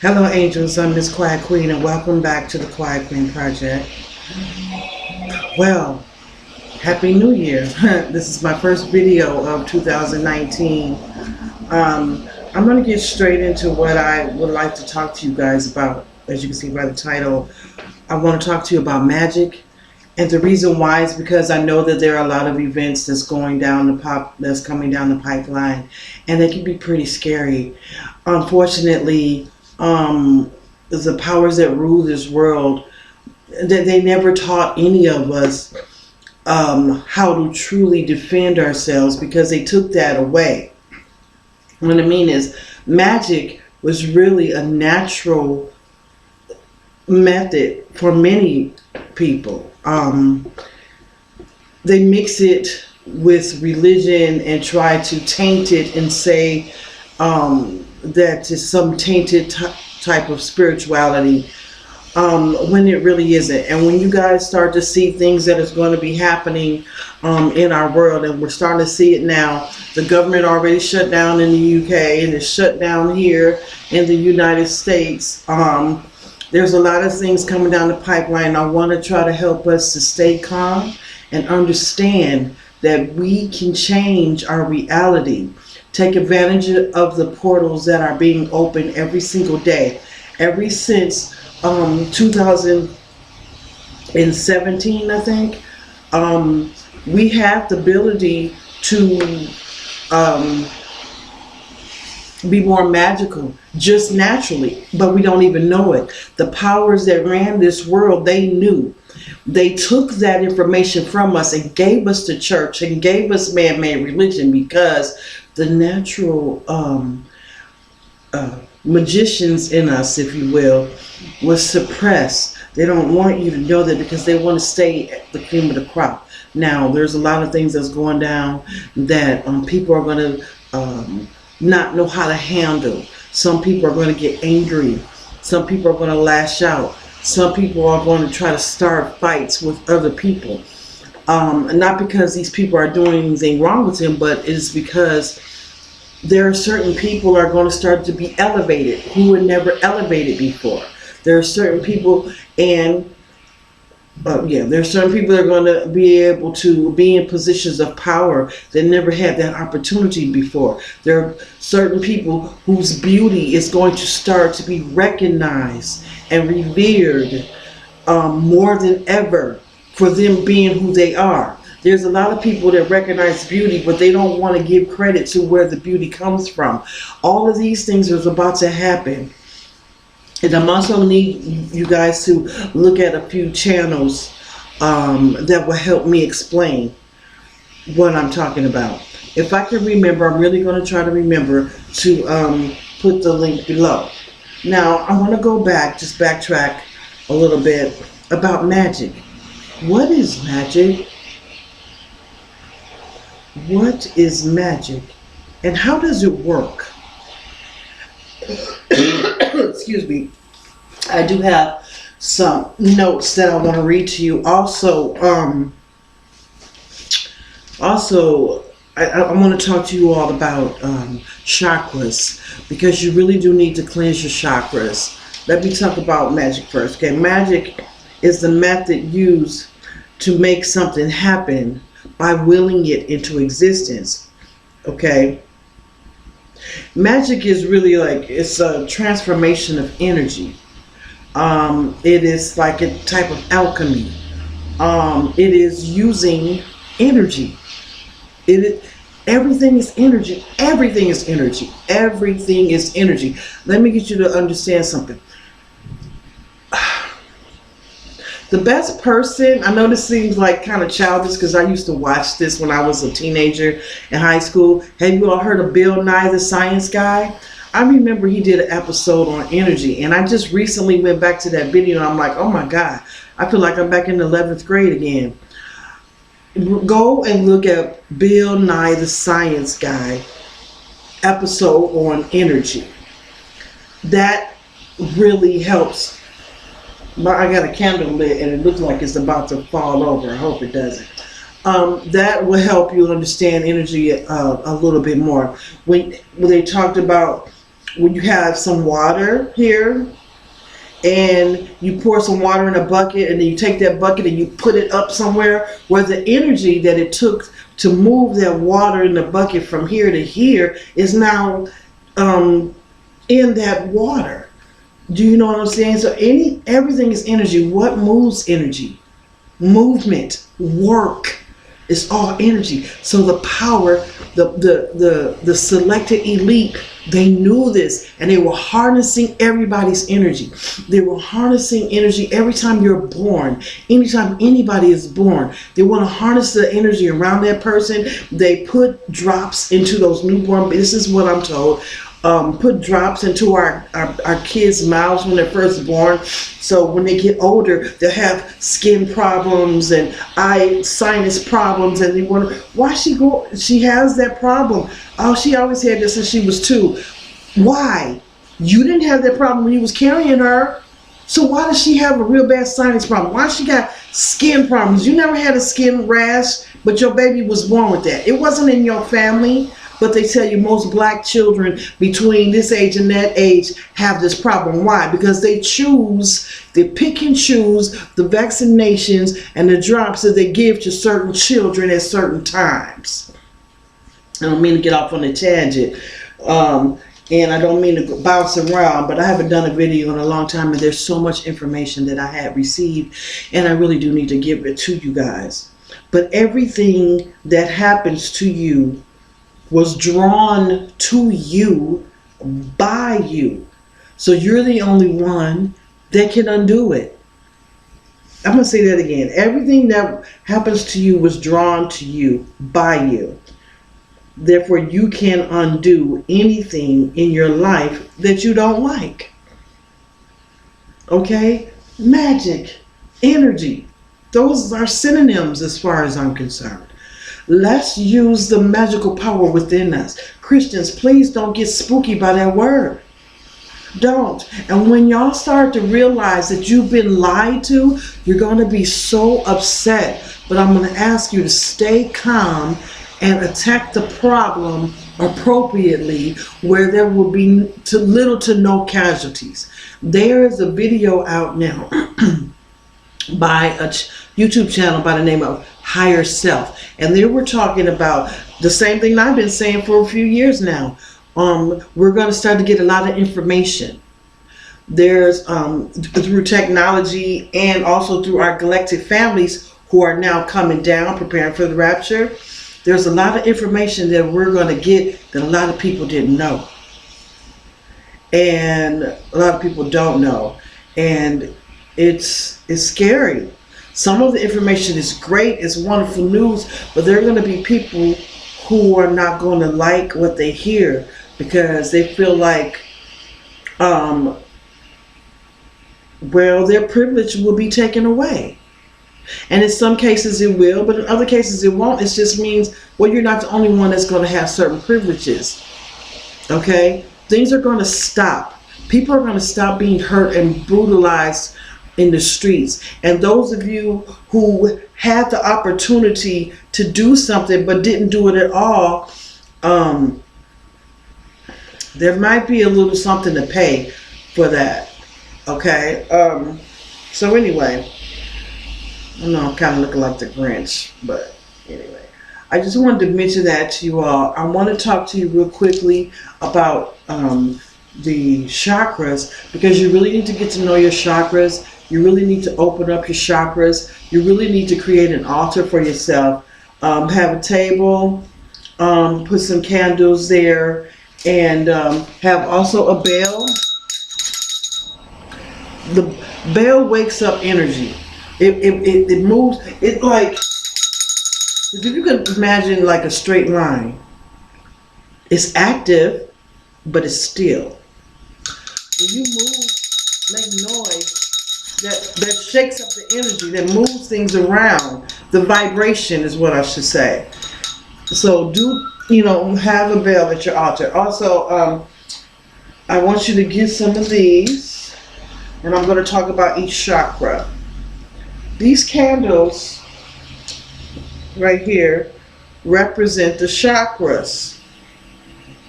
Hello, angels. I'm Miss Quiet Queen, and welcome back to the Quiet Queen Project. Well, Happy New Year. This is my first video of 2019. I'm going to get straight into what I would like to talk to you guys about. As you can see by the title, I want to talk to you about magic. And the reason why is because I know that there are a lot of events that's coming down the pipeline, and they can be pretty scary. Unfortunately, the powers that rule this world, that they never taught any of us how to truly defend ourselves, because they took that away. What I mean is, magic was really a natural method for many people. They mix it with religion and try to taint it and say that is some tainted type of spirituality, when it really isn't. And when you guys start to see things that is going to be happening in our world, and we're starting to see it now. The government already shut down in the UK, and it's shut down here in the United States. There's a lot of things coming down the pipeline. I want to try to help us to stay calm and understand that we can change our reality. Take advantage of the portals that are being opened every single day. Ever since 2017, I think, we have the ability to be more magical, just naturally, but we don't even know it. The powers that ran this world, they knew. They took that information from us and gave us the church and gave us man-made religion, because the natural magicians in us, if you will, was suppressed. They don't want you to know that, because they want to stay at the cream of the crop. Now, there's a lot of things that's going down that people are going to not know how to handle. Some people are going to get angry. Some people are going to lash out. Some people are going to try to start fights with other people. Not because these people are doing anything wrong with them, but it's because there are certain people are going to start to be elevated who were never elevated before. There are certain people, and there are certain people that are going to be able to be in positions of power that never had that opportunity before. There are certain people whose beauty is going to start to be recognized and revered more than ever, for them being who they are. There's a lot of people that recognize beauty, but they don't want to give credit to where the beauty comes from. All of these things are about to happen. And I'm also need you guys to look at a few channels that will help me explain what I'm talking about. If I can remember, I'm really going to try to remember to put the link below. Now, I want to go back, just backtrack a little bit about magic. What is magic? What is magic? And how does it work? Excuse me. I do have some notes that I want to read to you. Also, I want to talk to you all about chakras, because you really do need to cleanse your chakras. Let me talk about magic first. Okay, magic is the method used to make something happen by willing it into existence. Okay. Magic is really like, it's a transformation of energy. It is like a type of alchemy. It is using energy. Everything is energy. Everything is energy. Everything is energy. Let me get you to understand something. The best person, I know this seems like kind of childish, because I used to watch this when I was a teenager in high school. Have you all heard of Bill Nye the Science Guy? I remember he did an episode on energy, and I just recently went back to that video, and I'm like, oh my God, I feel like I'm back in the 11th grade again. Go and look at Bill Nye the Science Guy episode on energy. That really helps. I got a candle lit and it looks like it's about to fall over. I hope it doesn't. That will help you understand energy a little bit more. When they talked about when you have some water here, and you pour some water in a bucket, and then you take that bucket and you put it up somewhere where the energy that it took to move that water in the bucket from here to here is now in that water. Do you know what I'm saying? So everything is energy. What moves energy? Movement, work. It's all energy. So the power, the selected elite, they knew this, and they were harnessing everybody's energy. They were harnessing energy every time you're born. Anytime anybody is born, they want to harness the energy around that person. They put drops into those newborn. This is what I'm told. Put drops into our kids' mouths when they're first born, so when they get older they'll have skin problems and sinus problems, and they wonder why she has that problem. Oh, she always had this since she was 2. Why? You didn't have that problem when you was carrying her, so why does she have a real bad sinus problem? Why she got skin problems? You never had a skin rash, but your baby was born with that. It wasn't in your family. But they tell you most black children between this age and that age have this problem. Why? Because they pick and choose the vaccinations and the drops that they give to certain children at certain times. I don't mean to get off on a tangent. And I don't mean to bounce around, but I haven't done a video in a long time, and there's so much information that I had received, and I really do need to give it to you guys. But everything that happens to you was drawn to you by you. So you're the only one that can undo it. I'm going to say that again. Everything that happens to you was drawn to you by you. Therefore, you can undo anything in your life that you don't like. Okay? Magic, energy, those are synonyms as far as I'm concerned. Let's use the magical power within us. Christians, please don't get spooky by that word. Don't. And when y'all start to realize that you've been lied to, you're going to be so upset. But I'm going to ask you to stay calm and attack the problem appropriately, where there will be little to no casualties. There is a video out now by a YouTube channel by the name of Higher Self, and they were talking about the same thing I've been saying for a few years now. We're going to start to get a lot of information. There's through technology and also through our galactic families who are now coming down, preparing for the rapture. There's a lot of information that we're going to get that a lot of people didn't know, and a lot of people don't know, and it's scary. Some of the information is great, it's wonderful news, but there are going to be people who are not going to like what they hear because they feel like, well, their privilege will be taken away. And in some cases it will, but in other cases it won't. It just means, well, you're not the only one that's going to have certain privileges. Okay? Things are going to stop. People are going to stop being hurt and brutalized in the streets. And those of you who had the opportunity to do something but didn't do it at all, there might be a little something to pay for that. Okay? So anyway, I know I'm kind of looking like the Grinch, but anyway, I just wanted to mention that to you all. I want to talk to you real quickly about the chakras, because you really need to get to know your chakras. You really need to open up your chakras. You really need to create an altar for yourself. Have a table, put some candles there, and have also a bell. The bell wakes up energy. It moves. It like, if you can imagine like a straight line, it's active, but it's still. When you move, make noise, that shakes up the energy, that moves things around. The vibration is what I should say. So have a bell at your altar. Also, I want you to get some of these, and I'm going to talk about each chakra. These candles right here represent the chakras.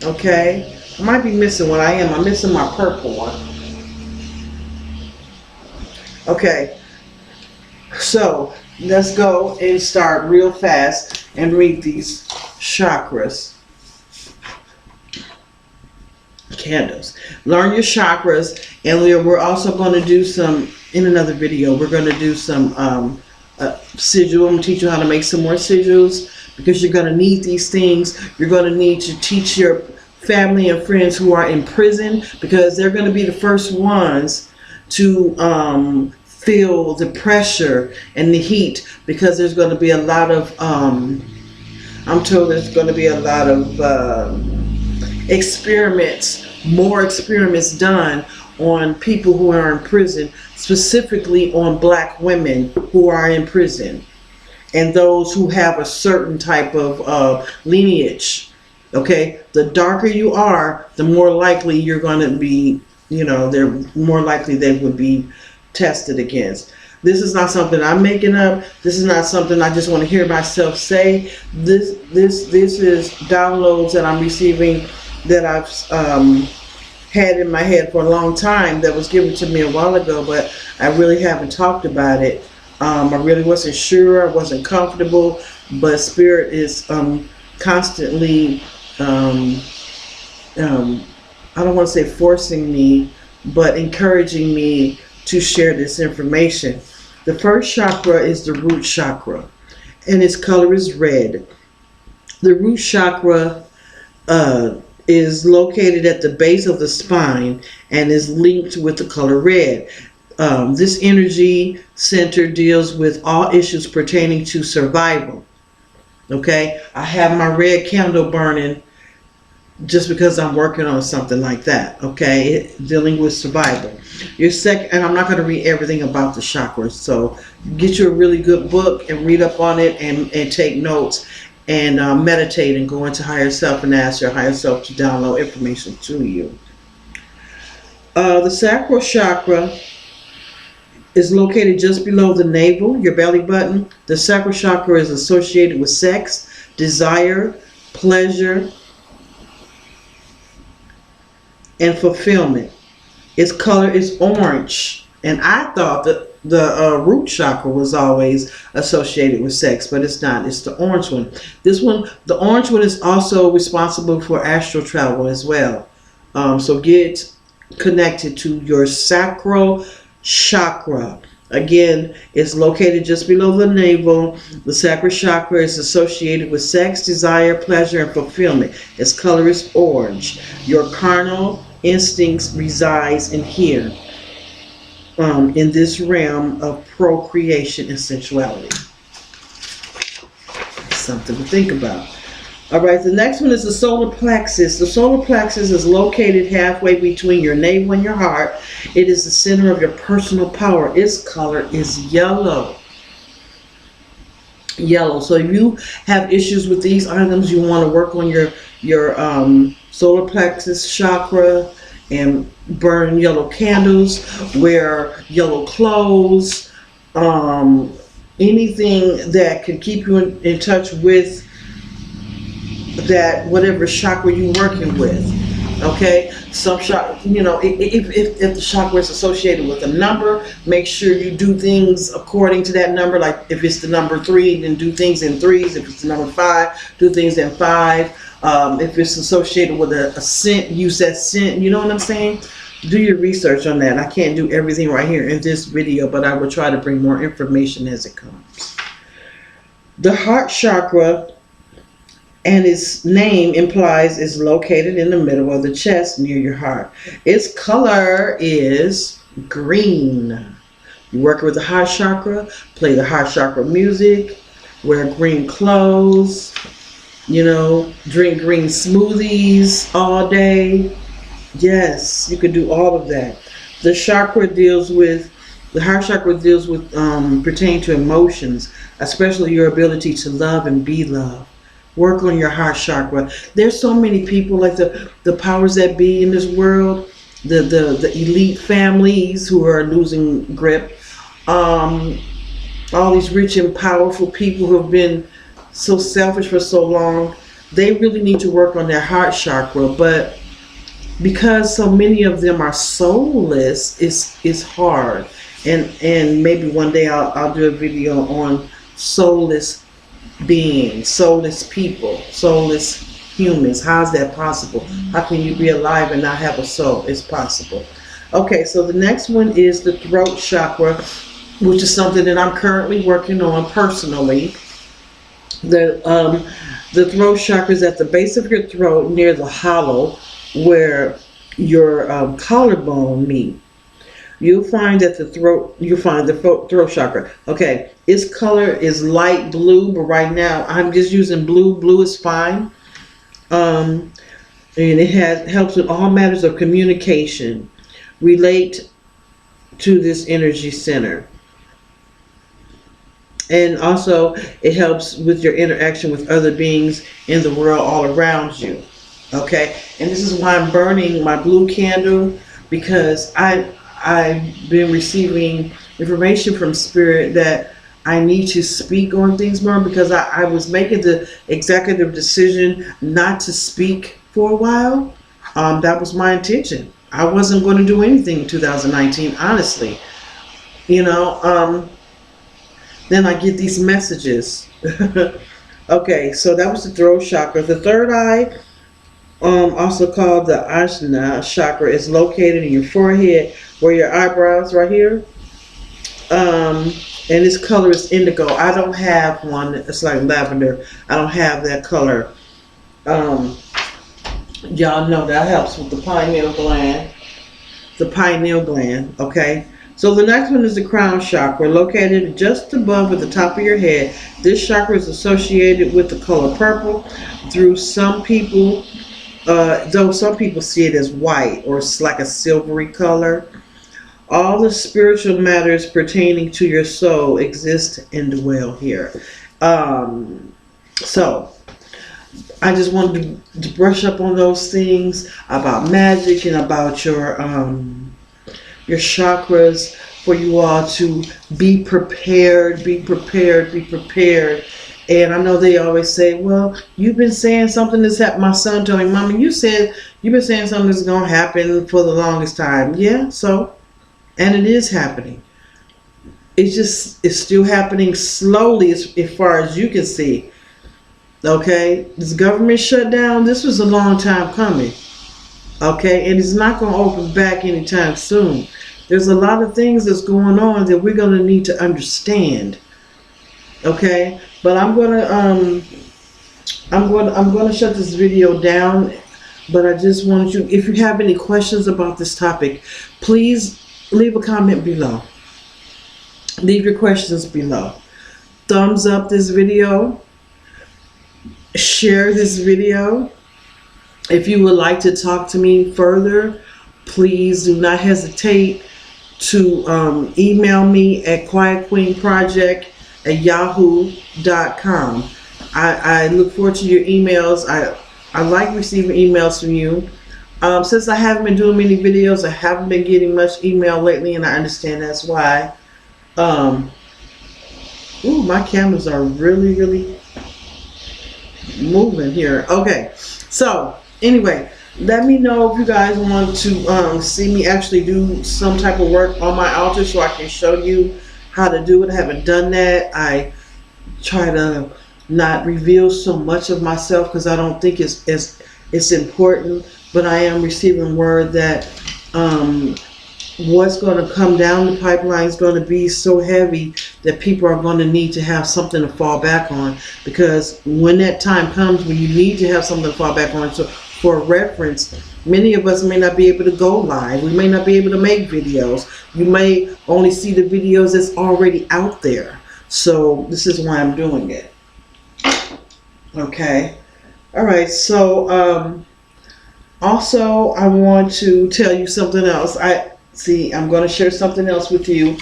Okay? I might be missing one. I am. I'm missing my purple one. Okay. So let's go and start real fast and read these chakras. Candles. Learn your chakras, and we're also going to do some, in another video, we're going to do some sigil. I'm going to teach you how to make some more sigils, because you're going to need these things. You're going to need to teach your family and friends who are in prison, because they're going to be the first ones to feel the pressure and the heat, because there's going to be a lot of I'm told there's going to be a lot of more experiments done on people who are in prison, specifically on black women who are in prison, and those who have a certain type of lineage. Okay, the darker you are, the more likely you're going to be, they're more likely they would be tested against. This is not something I'm making up. This is not something I just want to hear myself say. This is downloads that I'm receiving, that I've had in my head for a long time, that was given to me a while ago, but I really haven't talked about it. I really wasn't sure. I wasn't comfortable, but Spirit is constantly, I don't want to say forcing me, but encouraging me to share this information. The first chakra is the root chakra, and its color is red. The root chakra is located at the base of the spine and is linked with the color red. This energy center deals with all issues pertaining to survival. Okay, I have my red candle burning just because I'm working on something like that. Okay, dealing with survival. Your second, and I'm not going to read everything about the chakras, so get you a really good book and read up on it, and take notes, and meditate and go into higher self and ask your higher self to download information to you. The sacral chakra is located just below the navel, your belly button. The sacral chakra is associated with sex, desire, pleasure, and fulfillment. Its color is orange, and I thought that the root chakra was always associated with sex, but it's not. It's the orange one. This one, the orange one, is also responsible for astral travel as well. So get connected to your sacral chakra. Again, it's located just below the navel. The sacral chakra is associated with sex, desire, pleasure, and fulfillment. Its color is orange. Your carnal instincts resides in here, in this realm of procreation and sensuality. Something to think about. All right, the next one is the solar plexus. The solar plexus is located halfway between your navel and your heart. It is the center of your personal power. Its color is yellow. Yellow. So if you have issues with these items, you want to work on your solar plexus chakra, and burn yellow candles, wear yellow clothes, anything that can keep you in touch with that, whatever chakra you're working with. Okay, some chakra, if the chakra is associated with a number, make sure you do things according to that number. Like if it's the number 3, then do things in 3s. If it's the number 5, do things in 5. If it's associated with a scent, use that scent. You know what I'm saying? Do your research on that. I can't do everything right here in this video, but I will try to bring more information as it comes. The heart chakra, and its name implies, is located in the middle of the chest near your heart. Its color is green. You work with the heart chakra, play the heart chakra music, wear green clothes, drink green smoothies all day. Yes, you could do all of that. The heart chakra deals with pertaining to emotions, especially your ability to love and be loved. Work on your heart chakra. There's so many people, like the powers that be in this world, the elite families who are losing grip. All these rich and powerful people who have been so selfish for so long, they really need to work on their heart chakra. But because so many of them are soulless, it's hard. And maybe one day I'll do a video on soulless beings, soulless people, soulless humans. How's that possible? How can you be alive and not have a soul? It's possible. Okay, so the next one is the throat chakra, which is something that I'm currently working on personally. The throat chakra is at the base of your throat, near the hollow where your collarbone meet. You'll find that the throat chakra. Okay, its color is light blue, but right now I'm just using blue. Blue is fine. And it helps with all matters of communication. Relate to this energy center. And also, it helps with your interaction with other beings in the world all around you. Okay? And this is why I'm burning my blue candle, because I've been receiving information from Spirit that I need to speak on things more, because I was making the executive decision not to speak for a while. That was my intention. I wasn't going to do anything in 2019, honestly. You know, then I get these messages. Okay, so that was the throat chakra. The third eye, also called the Ajna chakra, is located in your forehead, where your eyebrows right here. And its color is indigo. I don't have one. It's like lavender. I don't have that color. Y'all know that helps with the pineal gland. The pineal gland, okay? So the next one is the crown chakra, located just above at the top of your head. This chakra is associated with the color purple. Through some people, though some people see it as white, or it's like a silvery color. All the spiritual matters pertaining to your soul exist and dwell here. So I just wanted to brush up on those things about magic and about your chakras, for you all to be prepared, be prepared, be prepared. And I know they always say, well, you've been saying something that's happened. My son told me, Mama, you've been saying something that's going to happen for the longest time. Yeah, so, and it is happening. It's still happening slowly as far as you can see. Okay, this government shutdown, this was a long time coming. Okay, and it's not going to open back anytime soon. There's a lot of things that's going on that we're going to need to understand. Okay, but I'm going to shut this video down. But I just want you, if you have any questions about this topic, please leave a comment below. Leave your questions below. Thumbs up this video. Share this video. If you would like to talk to me further, please do not hesitate to email me at quietqueenproject@yahoo.com. I look forward to your emails. I like receiving emails from you. Since I haven't been doing many videos, I haven't been getting much email lately, and I understand that's why. Ooh, my cameras are really, really moving here. Okay, so anyway, let me know if you guys want to see me actually do some type of work on my altar, so I can show you how to do it. I haven't done that. I try to not reveal so much of myself because I don't think it's important, but I am receiving word that what's going to come down the pipeline is going to be so heavy that people are going to need to have something to fall back on, because when that time comes when you need to have something to fall back on, so for reference, many of us may not be able to go live. We may not be able to make videos. You may only see the videos that's already out there. So this is why I'm doing it. Okay. All right. So also I want to tell you something else. I'm going to share something else with you.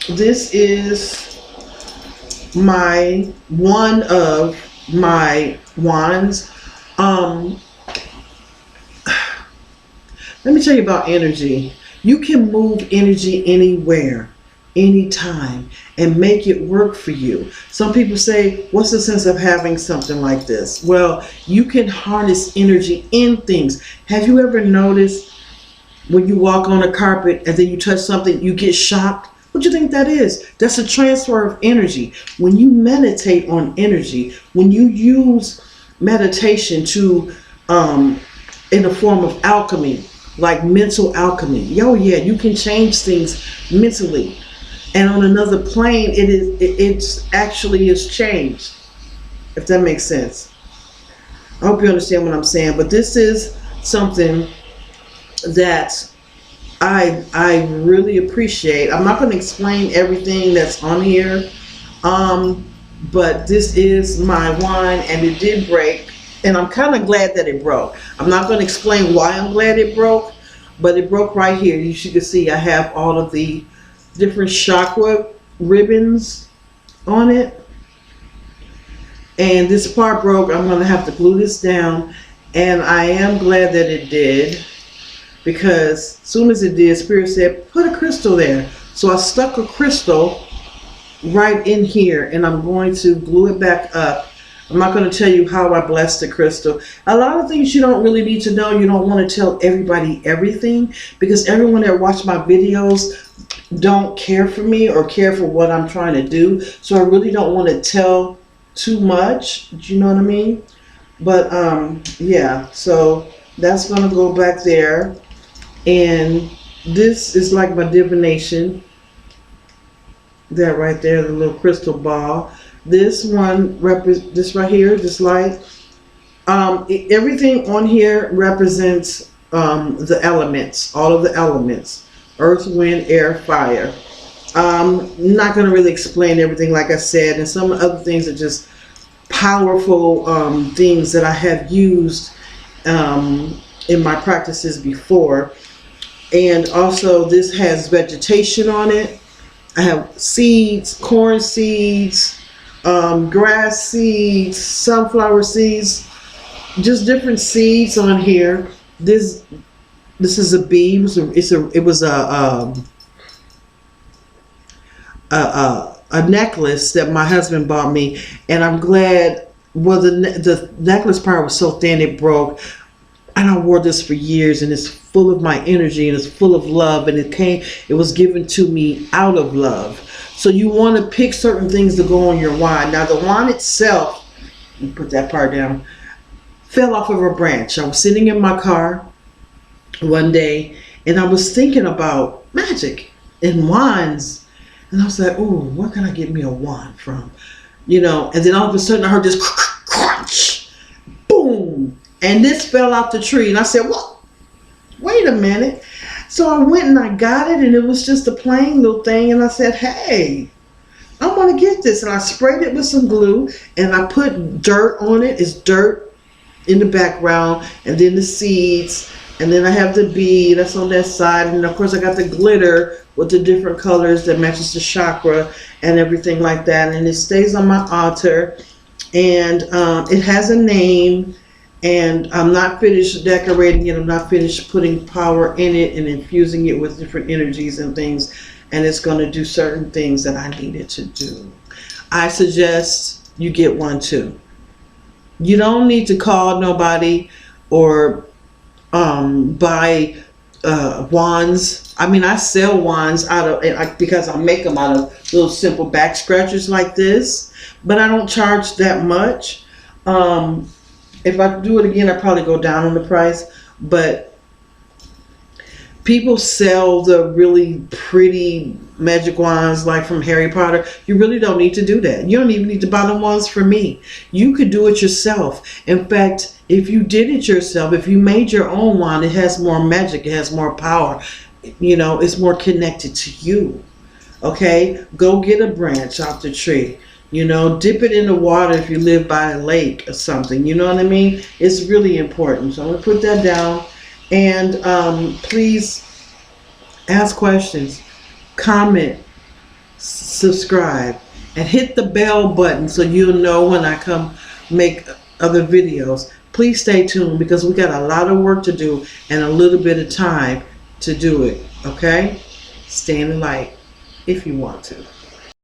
This is one of my wands. Let me tell you about energy. You can move energy anywhere. anytime and make it work for you. Some people say, what's the sense of having something like this? Well, you can harness energy in things. Have you ever noticed when you walk on a carpet and then you touch something, you get shocked? What do you think that is? That's a transfer of energy. When you meditate on energy, when you use meditation to, in a form of alchemy, like mental alchemy, oh yeah, you can change things mentally. And on another plane, it's actually is changed, if that makes sense. I hope you understand what I'm saying. But this is something that I really appreciate. I'm not going to explain everything that's on here, but this is my wine, and it did break, and I'm kind of glad that it broke. I'm not going to explain why I'm glad it broke, but it broke right here. You can see I have all of the different chakra ribbons on it, and this part broke. I'm going to have to glue this down, and I am glad that it did, because as soon as it did, Spirit said, put a crystal there. So I stuck a crystal right in here, and I'm going to glue it back up. I'm not going to tell you how I blessed the crystal. A lot of things you don't really need to know. You don't want to tell everybody everything, because everyone that watched my videos don't care for me or care for what I'm trying to do. So I really don't want to tell too much. Do you know what I mean? But yeah, so that's going to go back there. And this is like my divination. That right there, the little crystal ball. This one, this right here, this light. Everything on here represents the elements, all of the elements. Earth, wind, air, fire. Not going to really explain everything, like I said. And some other things are just powerful things that I have used in my practices before. And also this has vegetation on it. I have seeds, corn seeds, grass seeds, sunflower seeds, just different seeds on here. This is a bee. It was a necklace that my husband bought me, and I'm glad. Well, the necklace part was so thin it broke, and I wore this for years, and it's full of my energy, and it's full of love, and it was given to me out of love. So you want to pick certain things to go on your wine. Now the wine itself, let me put that part down, fell off of a branch. I was sitting in my car one day, and I was thinking about magic and wands, and I was like, oh, where can I get me a wand from? You know, and then all of a sudden I heard this crunch, boom, and this fell out the tree, and I said, well, wait a minute. So I went and I got it, and it was just a plain little thing, and I said, hey, I want to get this, and I sprayed it with some glue, and I put dirt on it. It's dirt in the background, and then the seeds, and then I have the bee that's on that side, and of course I got the glitter with the different colors that matches the chakra and everything like that, and it stays on my altar, and it has a name, and I'm not finished decorating it. I'm not finished putting power in it and infusing it with different energies and things, and it's going to do certain things that I need it to do. I suggest you get one too. You don't need to call nobody or buy wands. I mean, I sell wands because I make them out of little simple back scratchers like this, but I don't charge that much. If I do it again, I probably go down on the price, but people sell the really pretty magic wands like from Harry Potter. You really don't need to do that. You don't even need to buy the ones for me. You could do it yourself. In fact, if you did it yourself, if you made your own wand, it has more magic, it has more power. You know, it's more connected to you. Okay? Go get a branch off the tree. You know, dip it in the water if you live by a lake or something. You know what I mean? It's really important. So I'm going to put that down. And please ask questions, comment, subscribe, and hit the bell button so you'll know when I come make other videos. Please stay tuned, because we got a lot of work to do and a little bit of time to do it. Okay? Stay in the light. if you want to.